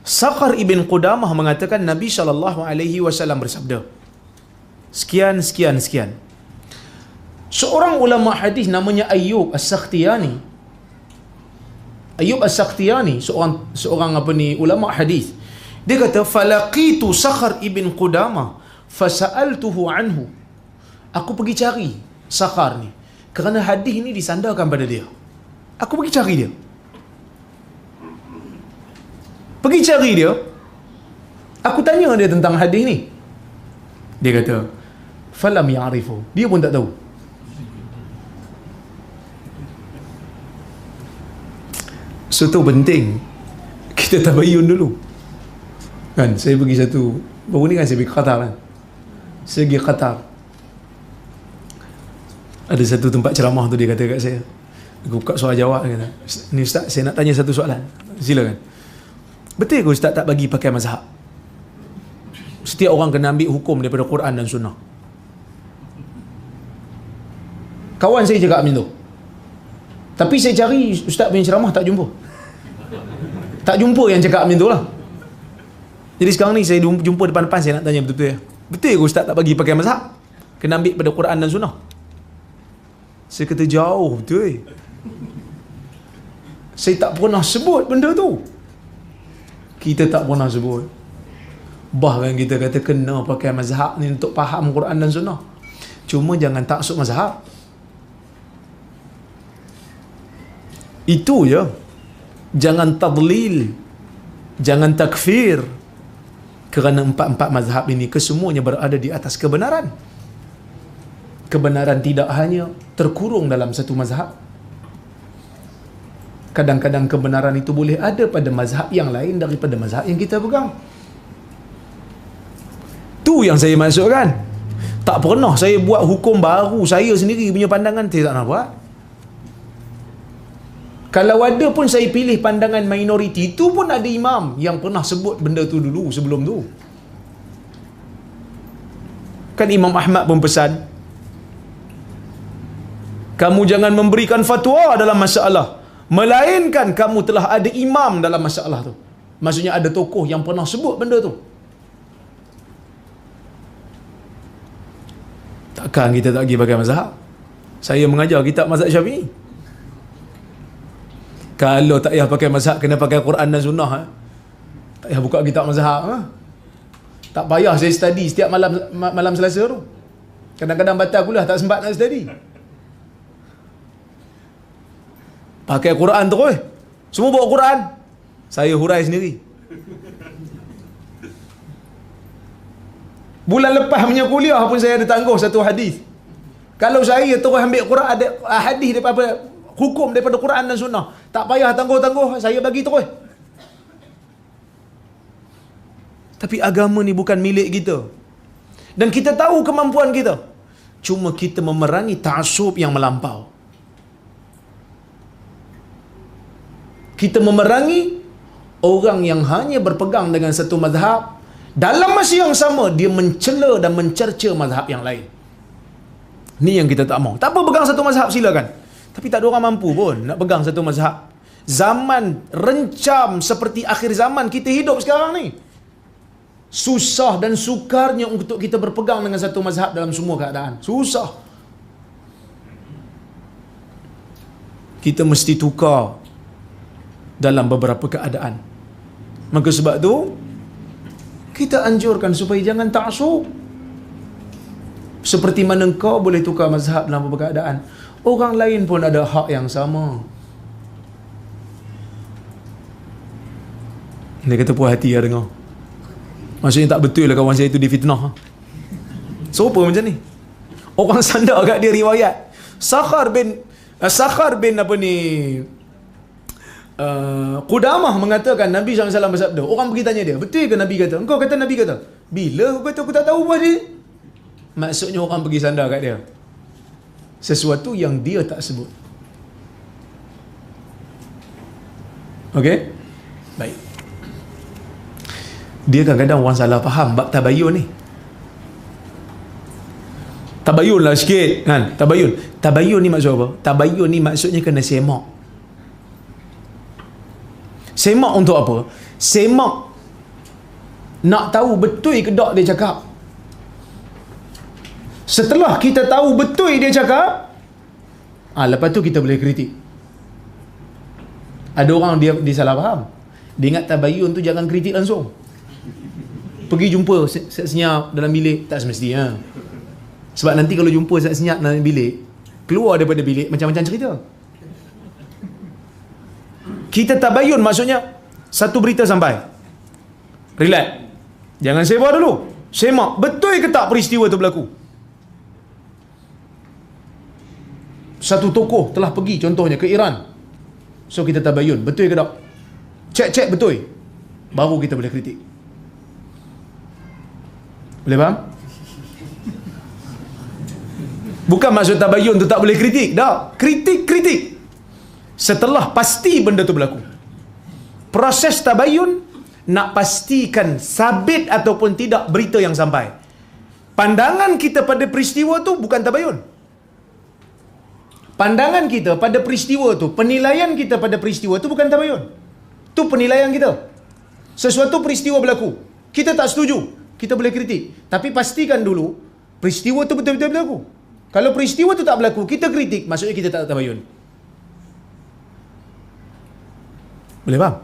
Sakhar ibn Qudamah mengatakan Nabi SAW bersabda, sekian, sekian, sekian. Seorang ulama hadis namanya Ayyub As-Sakhtiyani. Ayyub As-Sakhtiyani, seorang ulama hadis. Dia kata, falaqitu Sakhar ibn Qudamah fasa'altuhu anhu. Aku pergi cari Sakhar ni kerana hadis ni disandarkan pada dia. Aku pergi cari dia. Pergi cari dia. Aku tanya dia tentang hadis ni. Dia kata, falam ya'rifu. Dia pun tak tahu. So tu penting kita tabayun dulu. Kan, saya pergi baru ni kan saya pergi Qatar kan. Saya pergi Qatar. Ada satu tempat ceramah tu, dia kata kat saya, aku buka soal jawab, dia kata, ni Ustaz, saya nak tanya satu soalan. Silakan. Betul ke Ustaz tak bagi pakai mazhab? Setiap orang kena ambil hukum daripada Quran dan Sunnah. Kawan saya cakap macam tu. Tapi saya cari Ustaz punya ceramah tak jumpa. Tak jumpa yang cakap macam tu lah. Jadi sekarang ni saya jumpa depan-depan, saya nak tanya betul-betul ya. Betul ke Ustaz tak bagi pakai mazhab? Kena ambil pada Quran dan Sunnah. Saya kata jauh betul. Saya tak pernah sebut benda tu. Kita tak pernah sebut. Bahkan kita kata kena pakai mazhab ni untuk faham Quran dan Sunnah. Cuma jangan taksub mazhab. Itu je. Jangan tadlil, jangan takfir. Kerana empat-empat mazhab ini kesemuanya berada di atas kebenaran. Kebenaran tidak hanya terkurung dalam satu mazhab. Kadang-kadang kebenaran itu boleh ada pada mazhab yang lain daripada mazhab yang kita pegang. Tu yang saya maksudkan. Tak pernah saya buat hukum baru saya sendiri punya pandangan, saya tak nak buat. Kalau ada pun saya pilih pandangan minoriti. Itu pun ada imam yang pernah sebut benda tu dulu sebelum tu. Kan Imam Ahmad pun pesan, kamu jangan memberikan fatwa dalam masalah, melainkan kamu telah ada imam dalam masalah tu. Maksudnya ada tokoh yang pernah sebut benda tu. Takkan kita tak pergi pakai mazhab? Saya mengajar kitab mazhab Syafi'i. Kalau tak payah pakai mazhab, kena pakai Quran dan Sunnah. Tak payah buka kitab mazhab. Tak payah saya study setiap malam Selasa tu. Kadang-kadang batal kuliah, tak sempat nak study. Pakai Quran terus. Semua bawa Quran. Saya hurai sendiri. Bulan lepas punya kuliah pun saya ada tangguh satu hadis. Kalau saya terus ambil Quran, ada hadis daripada hukum daripada Quran dan Sunnah, tak payah tangguh-tangguh, saya bagi terus. Tapi agama ni bukan milik kita. Dan kita tahu kemampuan kita. Cuma kita memerangi ta'assub yang melampau. Kita memerangi orang yang hanya berpegang dengan satu mazhab, dalam masa yang sama dia mencela dan mencerca mazhab yang lain. Ni yang kita tak mau. Tak apa pegang satu mazhab, silakan. Tapi tak ada orang mampu pun nak pegang satu mazhab. Zaman rencam seperti akhir zaman kita hidup sekarang ni. Susah dan sukarnya untuk kita berpegang dengan satu mazhab dalam semua keadaan. Susah. Kita mesti tukar dalam beberapa keadaan. Maka sebab tu kita anjurkan supaya jangan ta'assub. Seperti mana kau boleh tukar mazhab dalam beberapa keadaan, orang lain pun ada hak yang sama. Dia kata puas hati lah dengar. Maksudnya tak betul lah kawan saya itu difitnah. Siapa macam ni? Orang sandar kat dia riwayat. Sakhar bin Qudamah mengatakan Nabi SAW bersabda. Orang pergi tanya dia, betul ke Nabi kata? Engkau kata Nabi kata? Bila aku kata aku tak tahu apa dia? Maksudnya orang pergi sandar kat dia sesuatu yang dia tak sebut. Okey? Baik. Dia kadang-kadang orang salah faham bab tabayun ni. Tabayun lah sikit kan? Tabayun ni maksud apa? Tabayun ni maksudnya kena semak. Semak untuk apa? Semak nak tahu betul ke tak dia cakap. Setelah kita tahu betul dia cakap, lepas tu kita boleh kritik. Ada orang dia salah faham. Dia ingat tabayun tu jangan kritik langsung. Pergi jumpa senyap dalam bilik, tak semestinya. Sebab nanti kalau jumpa senyap dalam bilik, keluar daripada bilik macam-macam cerita. Kita tabayun maksudnya satu berita sampai, relax, jangan sewa dulu, semak betul ke tak peristiwa tu berlaku. Satu tokoh telah pergi contohnya ke Iran, so kita tabayun betul ke tak, cek betul, baru kita boleh kritik. Boleh faham? Bukan maksud tabayun tu tak boleh kritik. Tak. Kritik. Setelah pasti benda tu berlaku. Proses tabayun nak pastikan sabit ataupun tidak berita yang sampai. Pandangan kita pada peristiwa tu bukan tabayun. Pandangan kita pada peristiwa tu, penilaian kita pada peristiwa tu bukan tabayun. Tu penilaian kita. Sesuatu peristiwa berlaku, kita tak setuju, kita boleh kritik. Tapi pastikan dulu peristiwa tu betul-betul berlaku. Kalau peristiwa tu tak berlaku, kita kritik, maksudnya kita tak tabayun. Boleh faham?